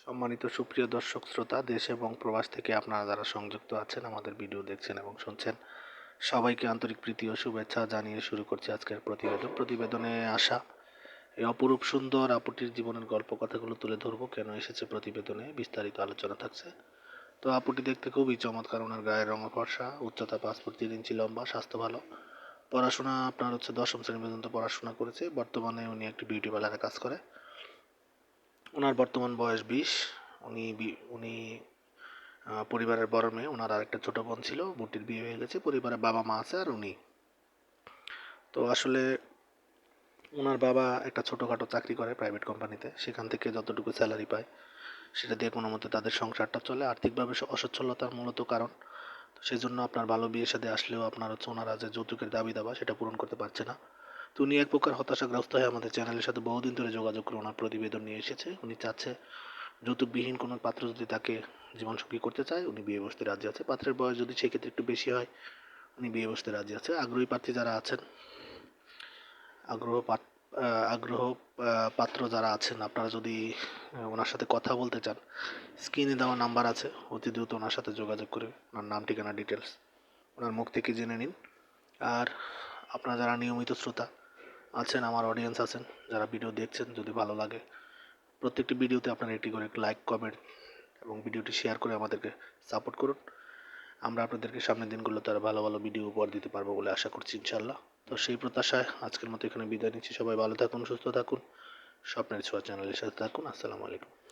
সম্মানিত সুপ্রিয় দর্শক শ্রোতা, দেশ এবং প্রবাস থেকে আপনারা যারা সংযুক্ত আছেন, আমাদের ভিডিও দেখছেন এবং শুনছেন, সবাইকে আন্তরিক প্রীতি ও শুভেচ্ছা জানিয়ে শুরু করছি আজকের প্রতিবেদনে আসা এই অপরূপ সুন্দর আপুটির জীবনের গল্প কথাগুলো তুলে ধরবো। কেন এসেছে প্রতিবেদনে বিস্তারিত আলোচনা থাকছে। তো আপুটি দেখতে খুবই চমৎকার, ওনার গায়ের রঙ ফর্সা, উচ্চতা 5 ফুট 3 ইঞ্চি লম্বা, স্বাস্থ্য ভালো, পড়াশোনা আপনার হচ্ছে 10ম শ্রেণী পর্যন্ত পড়াশোনা করেছে। বর্তমানে উনি একটি বিউটি পার্লারে কাজ করে। ওনার বর্তমান বয়স 20। উনি পরিবারের বড় মেয়ে। ওনার আরেকটা ছোট বোন ছিল, বোনটির বিয়ে হয়ে গেছে। পরিবারে বাবা মা আছে আর উনি। তো আসলে ওনার বাবা একটা ছোটোখাটো চাকরি করে প্রাইভেট কোম্পানিতে, সেখান থেকে যতটুকু স্যালারি পায় সেটা দিয়ে কোনো মতে তাদের সংসারটা চলে। আর্থিকভাবে অসচ্ছলতার মূলত কারণ। তো সেই জন্য আপনার ভালো বিয়ে সাথে আসলেও আপনার হচ্ছে ওনারা যে যৌতুকের দাবি দাবা সেটা পূরণ করতে পারছে না। তো উনি এক প্রকার হতাশাগ্রস্ত হয়ে আমাদের চ্যানেলের সাথে বহুদিন ধরে যোগাযোগ করে ওনার প্রতিবেদন নিয়ে এসেছে। উনি চাচ্ছে যৌতুকবিহীন কোনো পাত্র যদি তাকে জীবনসঙ্গী করতে চায়, উনি বিয়ে বসতে রাজি আছে। পাত্রের বয়স যদি সেক্ষেত্রে একটু বেশি হয়, উনি বিয়ে বসতে রাজি আছে। আগ্রহী প্রার্থী যারা আছেন, আগ্রহ পাত- আগ্রহ পাত্র যারা আছেন, আপনারা যদি ওনার সাথে কথা বলতে চান, স্ক্রিনে দেওয়া নাম্বার আছে, অতি দ্রুত ওনার সাথে যোগাযোগ করে ওনার নাম ঠিকানা ডিটেলস ওনার মুখ থেকে জেনে নিন। আর আপনারা যারা নিয়মিত শ্রোতা আছেন, আমার অডিয়েন্স আছেন, যারা ভিডিও দেখছেন, যদি ভালো লাগে প্রত্যেকটি ভিডিওতে আপনারা একটি করে লাইক, কমেন্ট এবং ভিডিওটি শেয়ার করে আমাদেরকে সাপোর্ট করুন। আমরা আপনাদেরকে সামনের দিনগুলোতে আরও ভালো ভালো ভিডিও উপহার দিতে পারবো বলে আশা করছি, ইনশাল্লাহ। তো সেই প্রত্যাশায় আজকের মতো এখানে বিদায় নিচ্ছি। সবাই ভালো থাকুন, সুস্থ থাকুন, স্বপ্নের ছোঁয়া চ্যানেলের সাথে থাকুন। আসসালামু আলাইকুম।